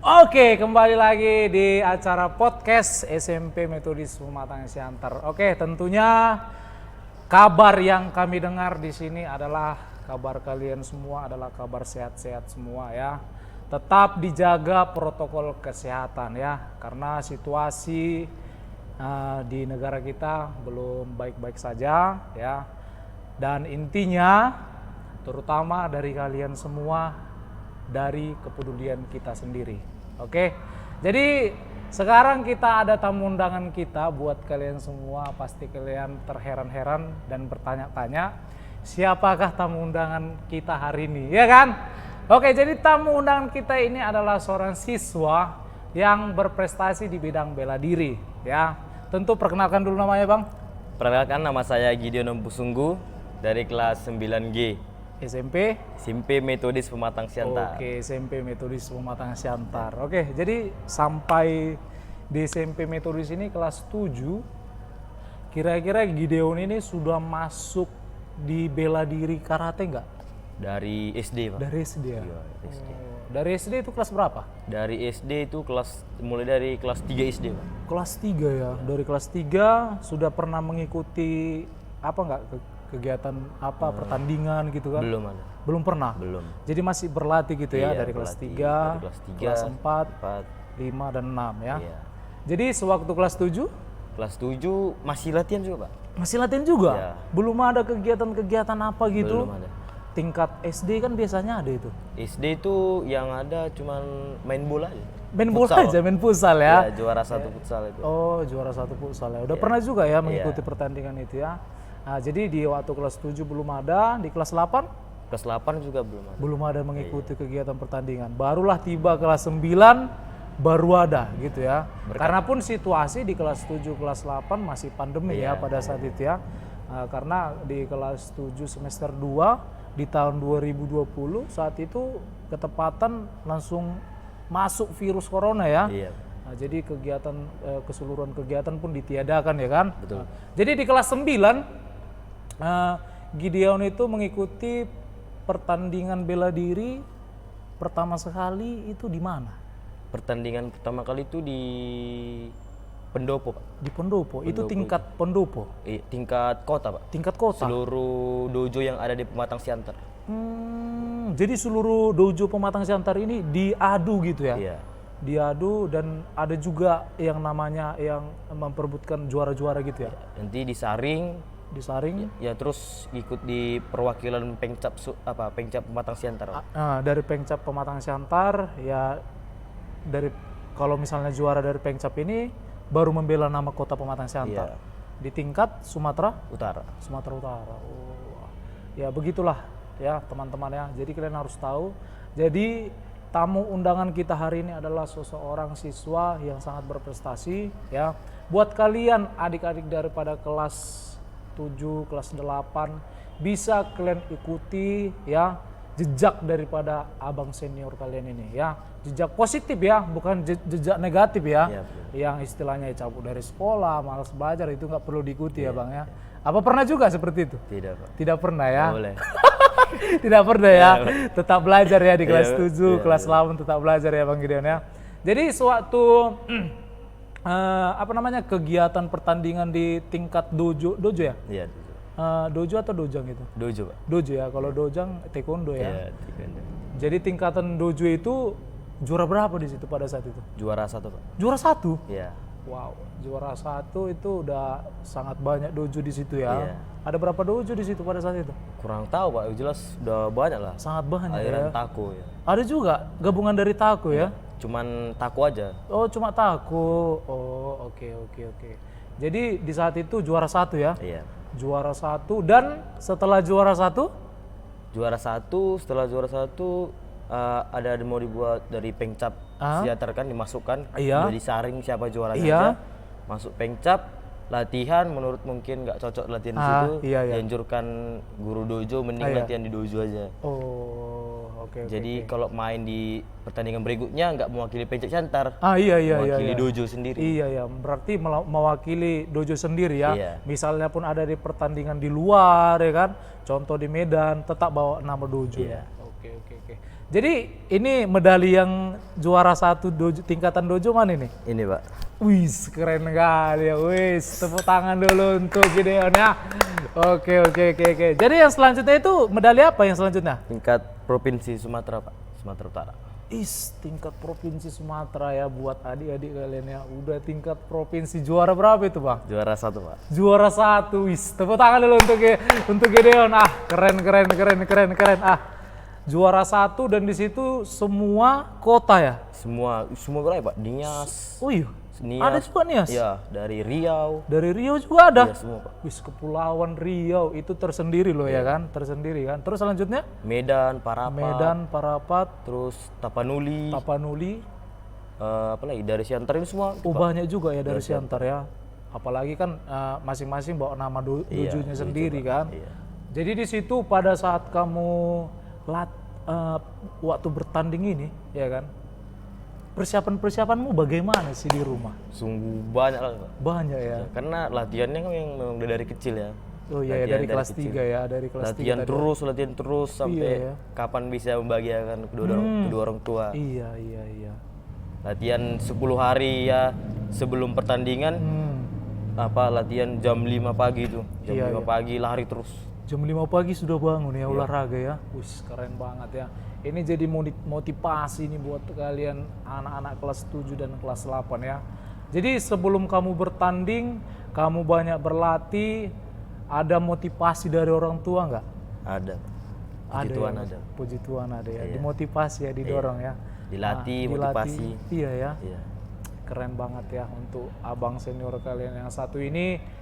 Oke, kembali lagi di acara podcast SMP Metodis Pematang Siantar. Oke, tentunya kabar yang kami dengar di sini adalah kabar kalian semua adalah kabar sehat-sehat semua ya. Tetap dijaga protokol kesehatan ya, karena situasi di negara kita belum baik-baik saja ya. Dan intinya, terutama dari kalian semua, dari kepedulian kita sendiri. Oke, jadi sekarang kita ada tamu undangan kita buat kalian semua. Pasti kalian terheran-heran dan bertanya-tanya, siapakah tamu undangan kita hari ini, ya kan? Oke, jadi tamu undangan kita ini adalah seorang siswa yang berprestasi di bidang bela diri, ya. Tentu perkenalkan dulu namanya, Bang. Perkenalkan, nama saya Gideon Empusunggu dari kelas 9G. SMP Metodis Pematang Siantar. Oke, SMP Metodis Pematang Siantar. Oke, jadi sampai di SMP Metodis ini kelas 7, kira-kira Gideon ini sudah masuk di bela diri karate nggak? Dari SD, Pak. Dari SD ya? Iya, SD. Dari SD itu kelas berapa? Dari SD itu mulai dari kelas 3 SD, Pak. Kelas 3 ya? Dari kelas 3 sudah pernah mengikuti apa nggak kegiatan apa pertandingan gitu kan? Belum ada. Belum pernah? Belum. Jadi masih berlatih gitu ya, Iya, dari kelas 3, dari kelas 3, kelas 4, 4, 5 dan 6 ya. iya. Jadi sewaktu kelas 7 Kelas 7 masih latihan juga, Pak. masih latihan juga? Iya. Belum ada kegiatan-kegiatan apa gitu? Belum ada. Tingkat SD kan biasanya ada itu. SD itu yang ada cuman main bola aja. Main bola Futsal. aja, main futsal ya? Ya, juara 1 futsal itu. Oh, juara 1 futsal ya. Udah pernah juga ya mengikuti pertandingan itu ya? Nah, jadi di waktu kelas 7 belum ada, di kelas 8? Kelas 8 juga belum ada. Belum ada mengikuti kegiatan pertandingan. Barulah tiba kelas 9 baru ada gitu ya. Karena pun situasi di kelas 7, kelas 8 masih pandemi ya pada saat itu ya. Karena di kelas 7 semester 2 di tahun 2020 saat itu ketepatan langsung masuk virus corona ya. Iya. Nah, jadi kegiatan keseluruhan kegiatan pun ditiadakan ya kan. Betul. Jadi di kelas 9 Gideon itu mengikuti pertandingan bela diri pertama sekali itu di mana? Pertandingan pertama kali itu di Pendopo, Pak. Di Pendopo. Itu tingkat Pendopo. Tingkat kota, Pak. Tingkat kota. Seluruh dojo yang ada di Pematang Siantar. Jadi seluruh dojo Pematang Siantar ini diadu gitu ya? Iya. Diadu dan ada juga yang namanya yang memperebutkan juara-juara gitu ya? Nanti disaring, Disaring. ya terus ikut di perwakilan Pengcap Pematang Siantar. Dari Pengcap Pematang Siantar ya, dari kalau misalnya juara dari Pengcap ini baru membela nama kota Pematang Siantar. Di tingkat Sumatera Utara. Utara. Oh. Ya begitulah ya teman-teman ya. Jadi kalian harus tahu. Jadi tamu undangan kita hari ini adalah seseorang siswa yang sangat berprestasi ya. Buat kalian adik-adik daripada kelas 7, kelas 8 bisa kalian ikuti ya jejak daripada abang senior kalian ini ya. Jejak positif ya, bukan jejak negatif ya. Iya, yang istilahnya cabut dari sekolah, malas belajar itu nggak perlu diikuti ya Bang ya. Apa pernah juga seperti itu? Tidak, Pak. Tidak pernah ya? Boleh. Tidak pernah ya? Tetap belajar ya di kelas 7, iya, kelas 8 tetap belajar ya Bang Gideon ya. Jadi sewaktu kegiatan pertandingan di tingkat dojo ya? Iya, Dojo atau dojang itu? dojo, Pak. Dojo ya, kalau dojang taekwondo ya. Iya, taekwondo. Jadi tingkatan dojo itu juara berapa di situ pada saat itu? Juara 1, Pak. Juara 1? Iya. Wow, juara 1 itu udah sangat banyak dojo di situ ya. Iya. Ada berapa dojo di situ pada saat itu? Kurang tahu, Pak. Jelas udah banyak lah. Sangat banyak Aliran ya. Tako ya. Ada juga gabungan dari Tako ya? Cuman Tako aja. Oh, cuma Tako. Oh, oke. Jadi di saat itu juara 1 ya? Iya. Juara 1 dan setelah juara 1? Setelah juara 1 ada mau dibuat dari Pengcap Siantar kan dimasukkan. Iya. Udah disaring siapa juaranya Iya. aja. Masuk Pengcap, latihan menurut mungkin nggak cocok latihan di situ. Iya. Dianjurkan guru dojo mending latihan di dojo aja. Oh, oke. Jadi kalau main di pertandingan berikutnya nggak mewakili Pengcap Siantar. Iya. Mewakili dojo sendiri. Iya, berarti mewakili dojo sendiri ya. Iya. Misalnya pun ada di pertandingan di luar ya kan, contoh di Medan tetap bawa nama dojo. Iya. Oke. Jadi ini medali yang juara 1 tingkatan dojo mana ini? Ini Pak. Wih, keren kali ya. Wih, tepuk tangan dulu untuk Gideon ya. Oke. Jadi yang selanjutnya itu medali apa yang selanjutnya? Tingkat provinsi Sumatera Pak, Sumatera Utara. Tingkat provinsi Sumatera ya buat adik-adik kalian ya. Udah tingkat provinsi juara berapa itu Bang? Juara 1 Pak. Juara 1, wis. Tepuk tangan dulu untuk Gideon. Keren. Juara 1 dan di situ semua kota ya. Semua berapa Pak? Nias. Oh iya. Nias. Ada juga Nias. Iya, dari Riau. Dari Riau juga ada. Iya, semua Pak. Wis, Kepulauan Riau itu tersendiri loh ya kan, tersendiri kan. Terus selanjutnya Medan, Parapat. terus Tapanuli. Apa lagi dari Siantar ini semua. Oh banyak juga ya dari Siantar ya. Apalagi kan masing-masing bawa nama dojunya sendiri kan. Iya. Jadi di situ pada saat kamu waktu bertanding ini ya kan, persiapanmu bagaimana sih di rumah? Sungguh banyak lah Pak. Banyak ya. Karena latihannya kan yang memang udah dari kecil ya. Oh iya ya, dari kelas 3 ya, dari kelas 3 latihan terus sampai ya. kapan bisa membahagiakan kedua orang tua. Iya. Latihan 10 hari ya sebelum pertandingan. Latihan jam 5 pagi itu. Jam 5 pagi lari terus. Jam 5 pagi sudah bangun ya olahraga ya. Wih, keren banget ya. Ini jadi motivasi nih buat kalian anak-anak kelas 7 dan kelas 8 ya. Jadi sebelum kamu bertanding, kamu banyak berlatih, ada motivasi dari orang tua nggak? Ada. Puji Tuhan ada ya. Dimotivasi ya, didorong ya. Dilatih, motivasi. Iya ya. Iya. Keren banget ya untuk abang senior kalian yang satu ini.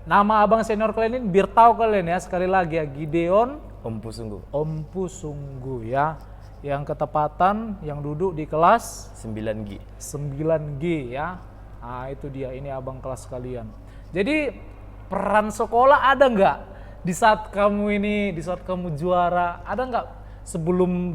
Nama abang senior kalian ini biar tahu kalian ya, sekali lagi ya, Gideon Ompu Sungguh ya. Yang ketepatan yang duduk di kelas 9G ya. Nah itu dia, ini abang kelas kalian. Jadi peran sekolah ada nggak di saat kamu juara, ada nggak sebelum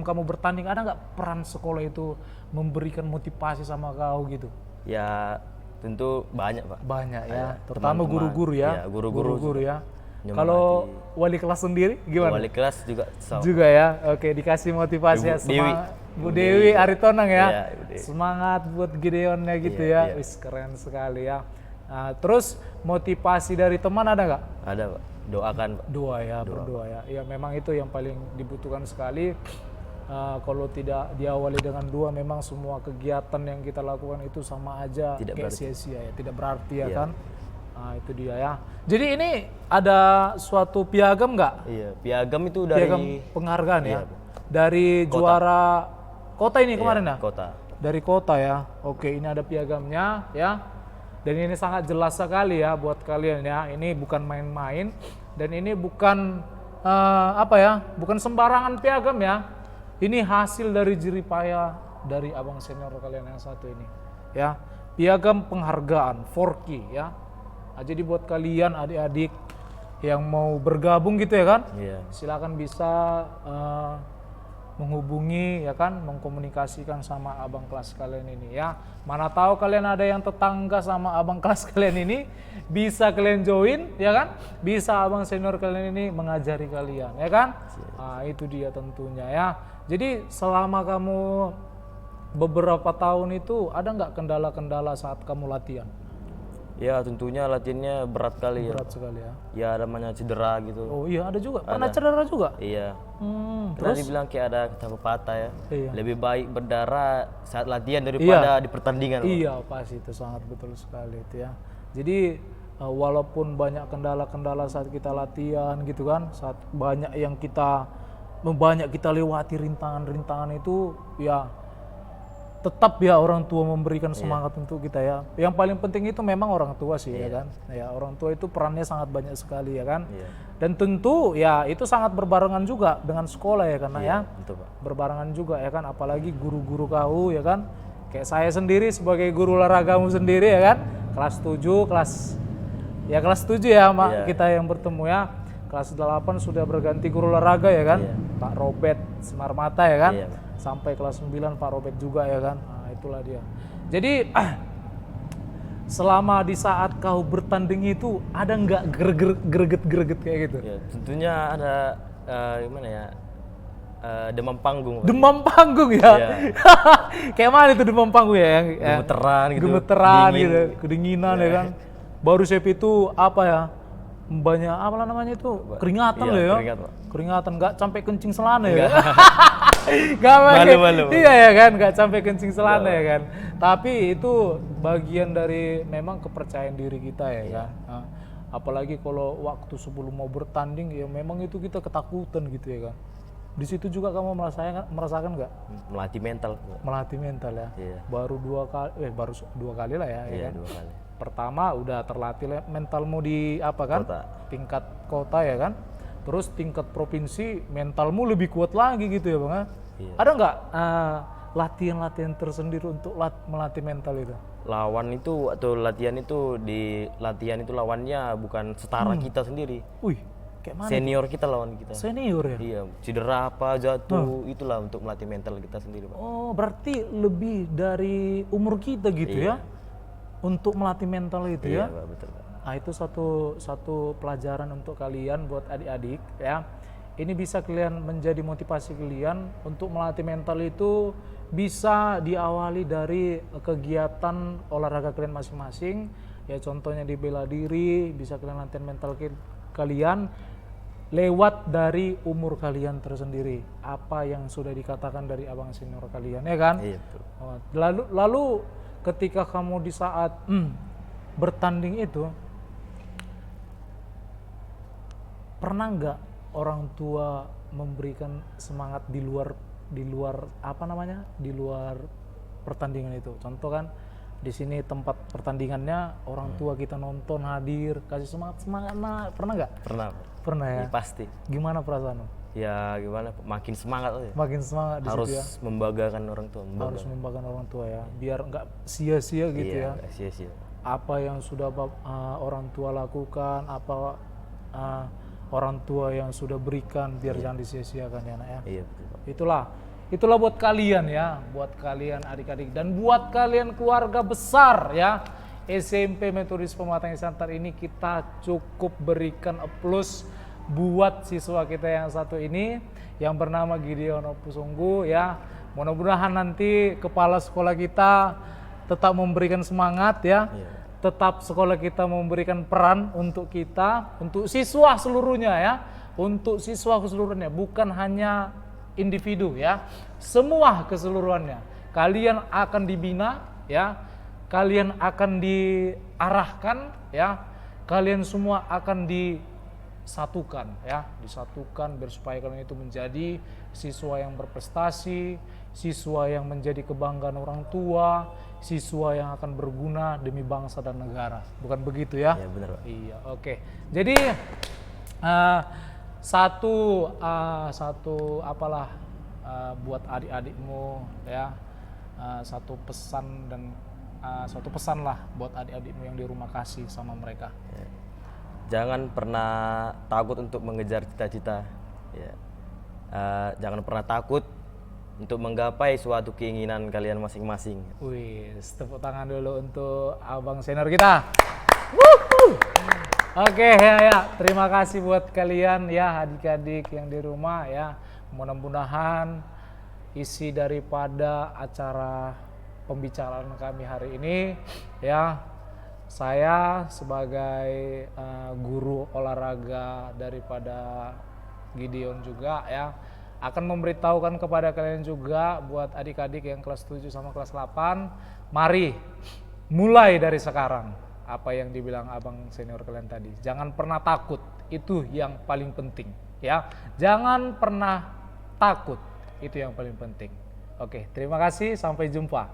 kamu bertanding, ada nggak peran sekolah itu memberikan motivasi sama kau gitu? Ya tentu banyak Pak. Banyak ya, terutama guru-guru ya. Iya, guru-guru ya. Kalau wali kelas sendiri gimana? Wali kelas juga ya. Oke, dikasih motivasi ya, Bu Dewi Aritonang ya. Iya, Semangat buat Gideon ya gitu ya. Wis, keren sekali ya. Nah, terus motivasi dari teman ada nggak? Ada Pak. Doakan Pak. Berdoa ya. Ya memang itu yang paling dibutuhkan sekali. Kalau tidak diawali dengan doa, memang semua kegiatan yang kita lakukan itu sama aja kayak sia-sia ya, tidak berarti ya kan. Nah itu dia ya. Jadi ini ada suatu piagam nggak? Iya, piagam itu dari piagam penghargaan ya. Dari juara kota ini kemarin ya? Kota. Dari kota ya. Oke, ini ada piagamnya ya. Dan ini sangat jelas sekali ya buat kalian ya. Ini bukan main-main dan ini bukan bukan sembarangan piagam ya. Ini hasil dari jerih payah dari abang senior kalian yang satu ini ya. Piagam penghargaan Forky ya. Nah, jadi buat kalian adik-adik yang mau bergabung gitu ya kan, silakan bisa menghubungi ya kan, mengkomunikasikan sama abang kelas kalian ini ya. Mana tahu kalian ada yang tetangga sama abang kelas kalian ini, bisa kalian join ya kan, bisa abang senior kalian ini mengajari kalian ya kan. Nah itu dia tentunya ya. Jadi selama kamu beberapa tahun itu ada nggak kendala-kendala saat kamu latihan? Ya tentunya latihannya berat kali ya. Berat sekali ya. Ya namanya cedera gitu. Oh iya ada juga. Pernah cedera juga? Iya. Terus dibilang kayak ada kata pepatah ya. Iya. Lebih baik berdarah saat latihan daripada di pertandingan. Iya pasti itu sangat betul sekali itu ya. Jadi walaupun banyak kendala-kendala saat kita latihan gitu kan, saat banyak kita lewati rintangan-rintangan itu ya, tetap ya orang tua memberikan semangat untuk kita ya. Yang paling penting itu memang orang tua sih ya kan. Ya orang tua itu perannya sangat banyak sekali ya kan. Dan tentu ya itu sangat berbarengan juga dengan sekolah ya karena ya. Betul, Pak. Berbarengan juga ya kan, apalagi guru-guru kau ya kan. Kayak saya sendiri sebagai guru olahragamu sendiri ya kan. Kelas 7 ya kita yang bertemu ya. Kelas 8 sudah berganti guru olahraga ya kan. Pak Robert Semarmata ya kan. Sampai kelas 9 Pak Robert juga ya kan. Nah, itulah dia. Jadi selama di saat kau bertanding itu ada nggak greget kayak gitu? Ya, tentunya ada gimana ya? demam panggung. Demam panggung ya. Iya. Kayak mana itu demam panggung ya? Gemeteran gitu. Gemeteran dingin. gitu, kedinginan ya kan. Baru Sepi itu apa ya? Banyak apa lah namanya itu? Keringatan Iya, loh ya. keringat, Pak. Keringatan nggak sampai kencing selana ya. Gak Malu-malu. Iya ya kan, nggak sampai kencing selana ya kan. Tapi itu bagian dari memang kepercayaan diri kita ya kan. Nah, apalagi kalau waktu sebelum mau bertanding ya memang itu kita ketakutan gitu ya kan. Di situ juga kamu merasakan nggak? Melatih mental. Melatih mental ya. Iya. Baru dua kali lah ya. Iya, kan? 2 kali. Pertama udah terlatih mentalmu di apa kan? Kota. Tingkat kota ya kan. Terus tingkat provinsi mentalmu lebih kuat lagi gitu ya bang. Iya. Ada nggak latihan-latihan tersendiri untuk melatih mental itu? Lawan itu atau latihan itu lawannya bukan setara kita sendiri. Wih, kayak mana? Senior kita lawan kita. Senior ya? Iya, cedera apa jatuh itulah untuk melatih mental kita sendiri, Pak. Oh, berarti lebih dari umur kita gitu ya? Untuk melatih mental itu ya? Iya, Pak, betul, Pak. Nah, itu satu pelajaran untuk kalian buat adik-adik ya. Ini bisa kalian menjadi motivasi kalian untuk melatih mental itu bisa diawali dari kegiatan olahraga kalian masing-masing. Ya contohnya di bela diri, bisa kalian latihan mental kalian lewat dari umur kalian tersendiri. Apa yang sudah dikatakan dari abang senior kalian ya kan? Iya, betul. Oh, lalu ketika kamu di saat bertanding itu pernah nggak orang tua memberikan semangat di luar apa namanya, di luar pertandingan itu? Contoh kan di sini tempat pertandingannya orang tua kita nonton hadir kasih semangat nah, pernah nggak? Pernah ya. Iya, pasti. Gimana perasaanmu? Ya gimana, makin semangat aja. Makin semangat di Harus situ ya. membanggakan orang tua. Harus membanggakan orang tua ya, biar nggak sia-sia gitu ya. Nggak sia-sia. Apa yang sudah orang tua lakukan, apa orang tua yang sudah berikan, biar jangan disia-siakan ya anak ya. Iya, betul, Pak. Itulah buat kalian ya, buat kalian adik-adik dan buat kalian keluarga besar ya. SMP Metodis Pematang Siantar ini kita cukup berikan plus buat siswa kita yang satu ini yang bernama Gideon Opusunggu ya. Mudah-mudahan nanti kepala sekolah kita tetap memberikan semangat ya. Iya. Tetap sekolah kita memberikan peran untuk kita, untuk siswa seluruhnya ya. Untuk siswa keseluruhannya, bukan hanya individu ya. Semua keseluruhannya. Kalian akan dibina ya. Kalian akan diarahkan ya. Kalian semua akan disatukan ya, disatukan biar supaya kalian itu menjadi siswa yang berprestasi, siswa yang menjadi kebanggaan orang tua, siswa yang akan berguna demi bangsa dan negara. Bukan begitu ya? Iya, benar, Pak. Iya, oke. Jadi satu apalah buat adik-adikmu ya, satu pesan dan satu pesan lah buat adik-adikmu yang di rumah, kasih sama mereka. Jangan pernah takut untuk mengejar cita-cita. Ya. Jangan pernah takut untuk menggapai suatu keinginan kalian masing-masing. Wih, tepuk tangan dulu untuk abang senior kita. Wuhu. Oke ya, terima kasih buat kalian ya adik-adik yang di rumah ya. Mudah-mudahan isi daripada acara pembicaraan kami hari ini ya, saya sebagai guru olahraga daripada Gideon juga ya akan memberitahukan kepada kalian juga buat adik-adik yang kelas 7 sama kelas 8, mari mulai dari sekarang apa yang dibilang abang senior kalian tadi. Jangan pernah takut, itu yang paling penting ya. Jangan pernah takut, itu yang paling penting. Oke, terima kasih, sampai jumpa.